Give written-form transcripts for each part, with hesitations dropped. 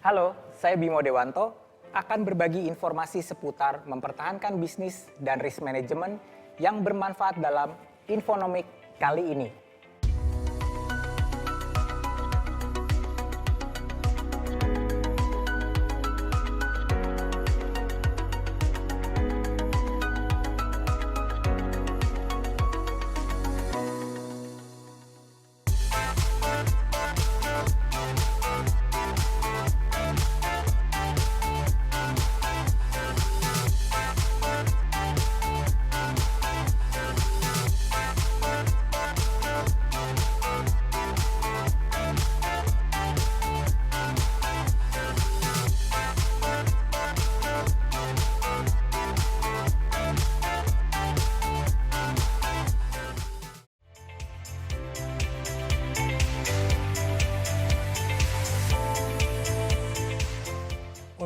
Halo, saya Bimo Dewanto akan berbagi informasi seputar mempertahankan bisnis dan risk management yang bermanfaat dalam Infonomik kali ini.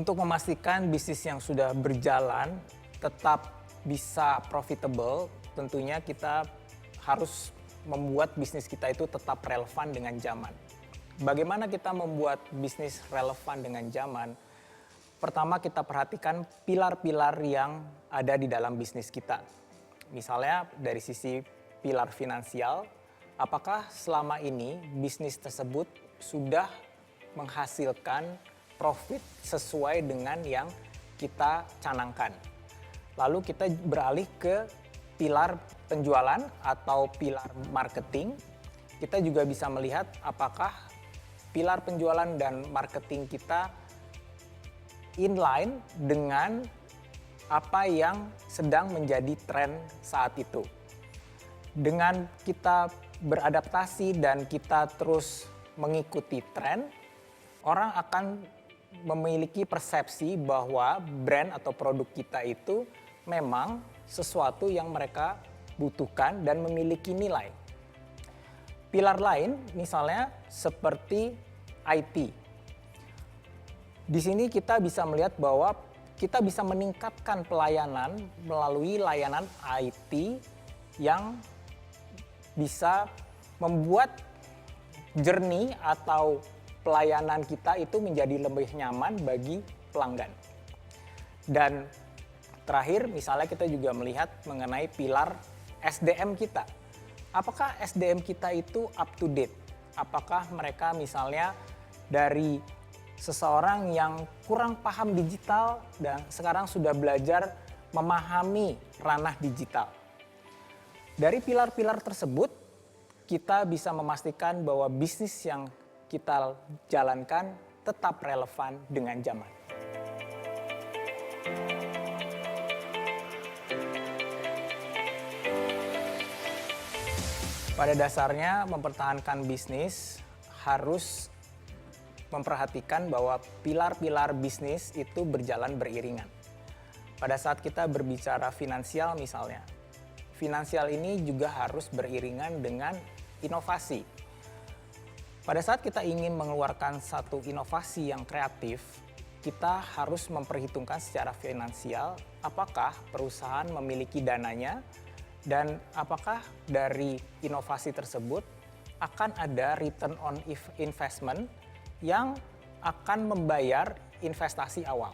Untuk memastikan bisnis yang sudah berjalan tetap bisa profitable, tentunya kita harus membuat bisnis kita itu tetap relevan dengan zaman. Bagaimana kita membuat bisnis relevan dengan zaman? Pertama, kita perhatikan pilar-pilar yang ada di dalam bisnis kita. Misalnya dari sisi pilar finansial, apakah selama ini bisnis tersebut sudah menghasilkan profit sesuai dengan yang kita canangkan. Lalu kita beralih ke pilar penjualan atau pilar marketing. Kita juga bisa melihat apakah pilar penjualan dan marketing kita inline dengan apa yang sedang menjadi tren saat itu. Dengan kita beradaptasi dan kita terus mengikuti tren, orang akan memiliki persepsi bahwa brand atau produk kita itu memang sesuatu yang mereka butuhkan dan memiliki nilai. Pilar lain misalnya seperti IT. Di sini kita bisa melihat bahwa kita bisa meningkatkan pelayanan melalui layanan IT yang bisa membuat journey atau pelayanan kita itu menjadi lebih nyaman bagi pelanggan. Dan terakhir, misalnya kita juga melihat mengenai pilar SDM kita. Apakah SDM kita itu up to date? Apakah mereka misalnya dari seseorang yang kurang paham digital dan sekarang sudah belajar memahami ranah digital? Dari pilar-pilar tersebut, kita bisa memastikan bahwa bisnis yang kita jalankan tetap relevan dengan zaman. Pada dasarnya mempertahankan bisnis harus memperhatikan bahwa pilar-pilar bisnis itu berjalan beriringan. Pada saat kita berbicara finansial misalnya, finansial ini juga harus beriringan dengan inovasi. Pada saat kita ingin mengeluarkan satu inovasi yang kreatif, kita harus memperhitungkan secara finansial apakah perusahaan memiliki dananya dan apakah dari inovasi tersebut akan ada return on investment yang akan membayar investasi awal.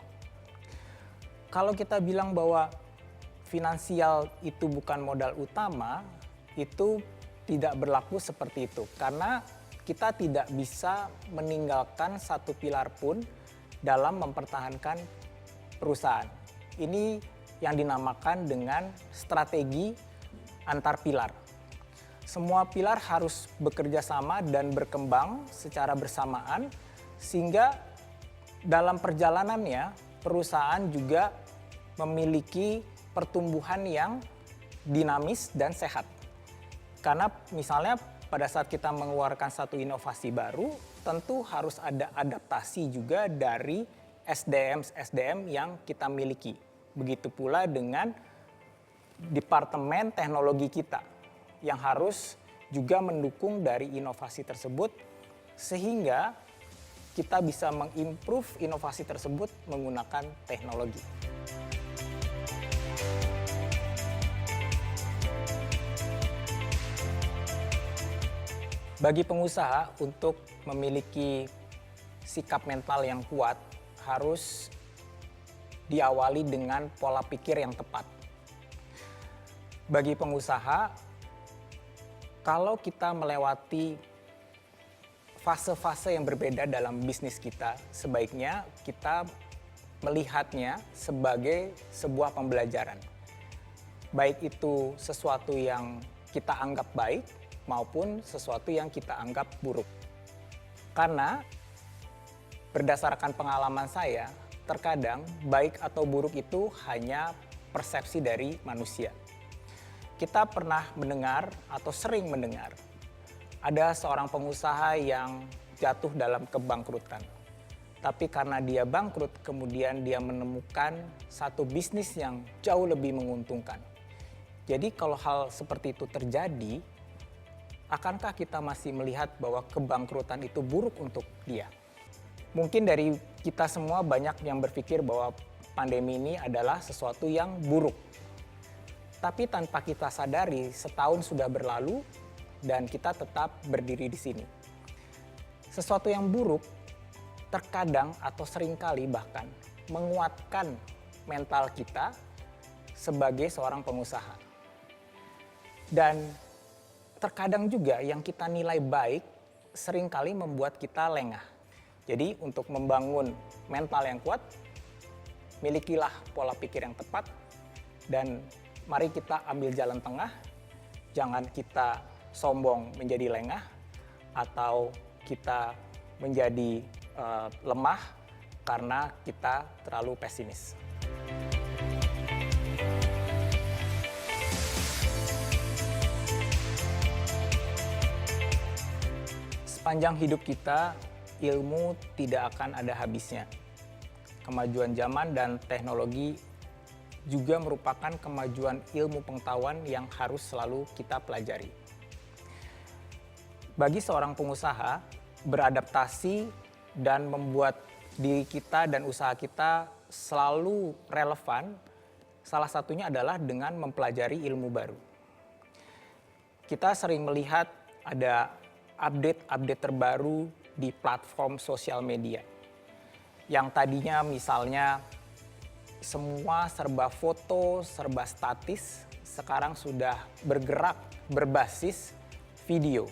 Kalau kita bilang bahwa finansial itu bukan modal utama, itu tidak berlaku seperti itu karena kita tidak bisa meninggalkan satu pilar pun dalam mempertahankan perusahaan. Ini yang dinamakan dengan strategi antar pilar. Semua pilar harus bekerja sama dan berkembang secara bersamaan sehingga dalam perjalanannya perusahaan juga memiliki pertumbuhan yang dinamis dan sehat. Karena misalnya pada saat kita mengeluarkan satu inovasi baru, tentu harus ada adaptasi juga dari SDM yang kita miliki. Begitu pula dengan departemen teknologi kita yang harus juga mendukung dari inovasi tersebut sehingga kita bisa mengimprove inovasi tersebut menggunakan teknologi. Bagi pengusaha untuk memiliki sikap mental yang kuat harus diawali dengan pola pikir yang tepat. Bagi pengusaha, kalau kita melewati fase-fase yang berbeda dalam bisnis kita, sebaiknya kita melihatnya sebagai sebuah pembelajaran. Baik itu sesuatu yang kita anggap baik maupun sesuatu yang kita anggap buruk. Karena berdasarkan pengalaman saya, terkadang baik atau buruk itu hanya persepsi dari manusia. Kita pernah mendengar atau sering mendengar ada seorang pengusaha yang jatuh dalam kebangkrutan. Tapi karena dia bangkrut, kemudian dia menemukan satu bisnis yang jauh lebih menguntungkan. Jadi kalau hal seperti itu terjadi, akankah kita masih melihat bahwa kebangkrutan itu buruk untuk dia? Mungkin dari kita semua banyak yang berpikir bahwa pandemi ini adalah sesuatu yang buruk. Tapi tanpa kita sadari, setahun sudah berlalu dan kita tetap berdiri di sini. Sesuatu yang buruk terkadang atau seringkali bahkan menguatkan mental kita sebagai seorang pengusaha. Dan terkadang juga yang kita nilai baik seringkali membuat kita lengah. Jadi untuk membangun mental yang kuat, milikilah pola pikir yang tepat dan mari kita ambil jalan tengah. Jangan kita sombong menjadi lengah atau kita menjadi lemah karena kita terlalu pesimis. Sepanjang hidup kita, ilmu tidak akan ada habisnya. Kemajuan zaman dan teknologi juga merupakan kemajuan ilmu pengetahuan yang harus selalu kita pelajari. Bagi seorang pengusaha, beradaptasi dan membuat diri kita dan usaha kita selalu relevan, salah satunya adalah dengan mempelajari ilmu baru. Kita sering melihat ada update-update terbaru di platform sosial media. Yang tadinya misalnya semua serba foto, serba statis, sekarang sudah bergerak berbasis video.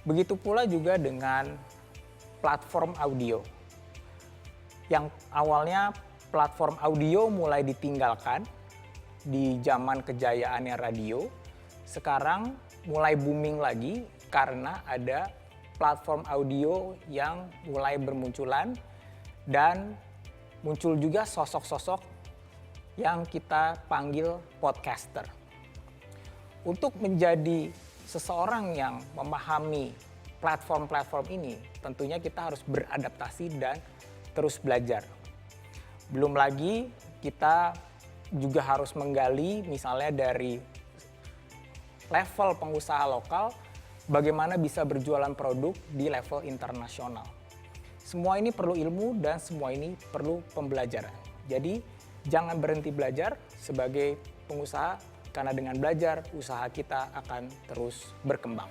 Begitu pula juga dengan platform audio. Yang awalnya platform audio mulai ditinggalkan di zaman kejayaannya radio, sekarang mulai booming lagi karena ada platform audio yang mulai bermunculan dan muncul juga sosok-sosok yang kita panggil podcaster. Untuk menjadi seseorang yang memahami platform-platform ini, tentunya kita harus beradaptasi dan terus belajar. Belum lagi kita juga harus menggali misalnya dari level pengusaha lokal, bagaimana bisa berjualan produk di level internasional. Semua ini perlu ilmu dan semua ini perlu pembelajaran. Jadi jangan berhenti belajar sebagai pengusaha, karena dengan belajar usaha kita akan terus berkembang.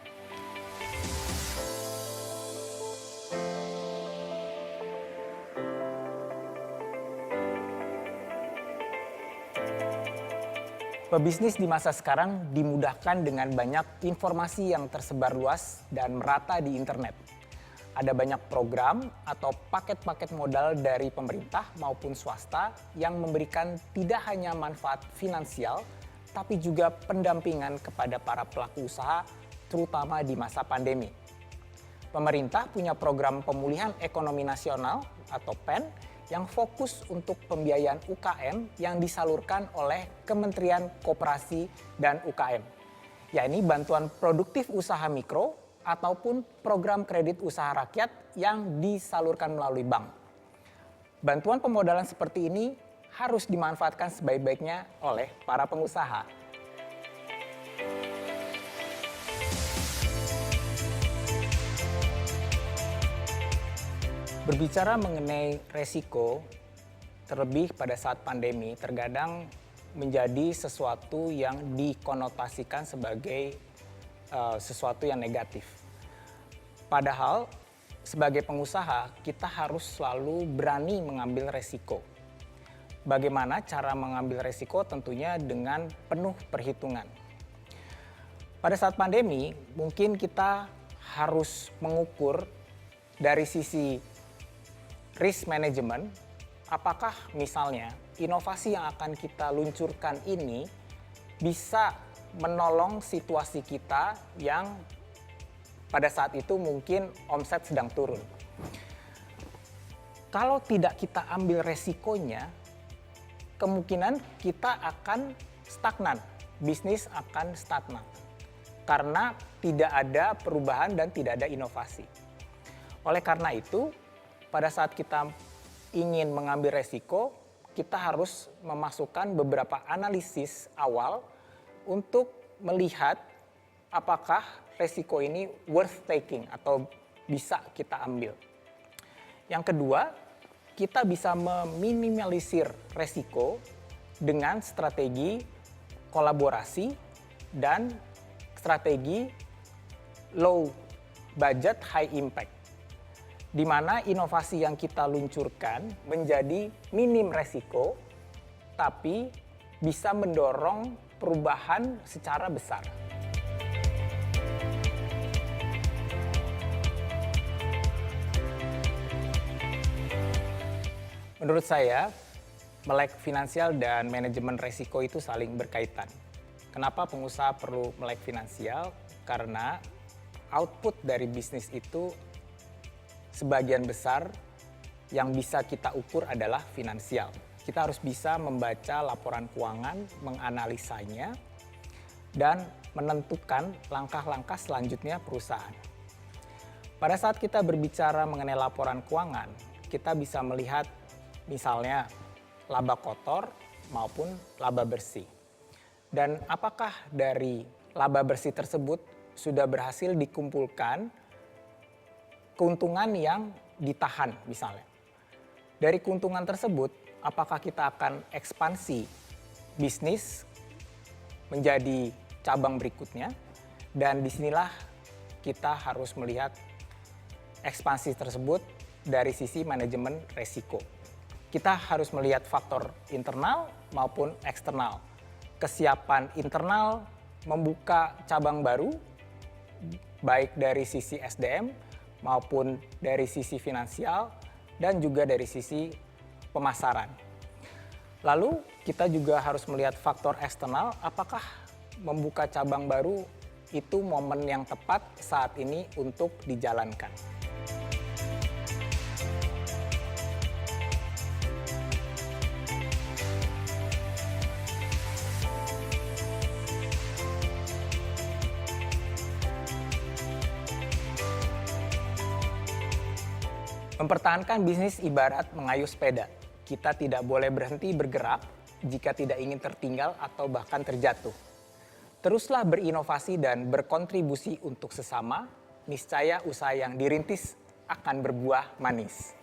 Pebisnis di masa sekarang dimudahkan dengan banyak informasi yang tersebar luas dan merata di internet. Ada banyak program atau paket-paket modal dari pemerintah maupun swasta yang memberikan tidak hanya manfaat finansial, tapi juga pendampingan kepada para pelaku usaha, terutama di masa pandemi. Pemerintah punya program pemulihan ekonomi nasional atau PEN yang fokus untuk pembiayaan UKM yang disalurkan oleh Kementerian Koperasi dan UKM, yakni bantuan produktif usaha mikro ataupun program kredit usaha rakyat yang disalurkan melalui bank. Bantuan pemodalan seperti ini harus dimanfaatkan sebaik-baiknya oleh para pengusaha. Berbicara mengenai resiko, terlebih pada saat pandemi, terkadang menjadi sesuatu yang dikonotasikan sebagai sesuatu yang negatif. Padahal sebagai pengusaha, kita harus selalu berani mengambil resiko. Bagaimana cara mengambil resiko? Tentunya dengan penuh perhitungan. Pada saat pandemi, mungkin kita harus mengukur dari sisi risk management, apakah misalnya inovasi yang akan kita luncurkan ini bisa menolong situasi kita yang pada saat itu mungkin omset sedang turun. Kalau tidak kita ambil resikonya, kemungkinan kita akan stagnan, bisnis akan stagnan. Karena tidak ada perubahan dan tidak ada inovasi. Oleh karena itu, pada saat kita ingin mengambil resiko, kita harus memasukkan beberapa analisis awal untuk melihat apakah resiko ini worth taking atau bisa kita ambil. Yang kedua, kita bisa meminimalisir resiko dengan strategi kolaborasi dan strategi low budget high impact, di mana inovasi yang kita luncurkan menjadi minim resiko tapi bisa mendorong perubahan secara besar. Menurut saya, melek finansial dan manajemen resiko itu saling berkaitan. Kenapa pengusaha perlu melek finansial? Karena output dari bisnis itu sebagian besar yang bisa kita ukur adalah finansial. Kita harus bisa membaca laporan keuangan, menganalisanya, dan menentukan langkah-langkah selanjutnya perusahaan. Pada saat kita berbicara mengenai laporan keuangan, kita bisa melihat misalnya laba kotor maupun laba bersih. Dan apakah dari laba bersih tersebut sudah berhasil dikumpulkan keuntungan yang ditahan misalnya. Dari keuntungan tersebut, apakah kita akan ekspansi bisnis menjadi cabang berikutnya? Dan disinilah kita harus melihat ekspansi tersebut dari sisi manajemen resiko. Kita harus melihat faktor internal maupun eksternal. Kesiapan internal membuka cabang baru, baik dari sisi SDM maupun dari sisi finansial dan juga dari sisi pemasaran. Lalu kita juga harus melihat faktor eksternal, apakah membuka cabang baru itu momen yang tepat saat ini untuk dijalankan. Mempertahankan bisnis ibarat mengayuh sepeda. Kita tidak boleh berhenti bergerak jika tidak ingin tertinggal atau bahkan terjatuh. Teruslah berinovasi dan berkontribusi untuk sesama, niscaya usaha yang dirintis akan berbuah manis.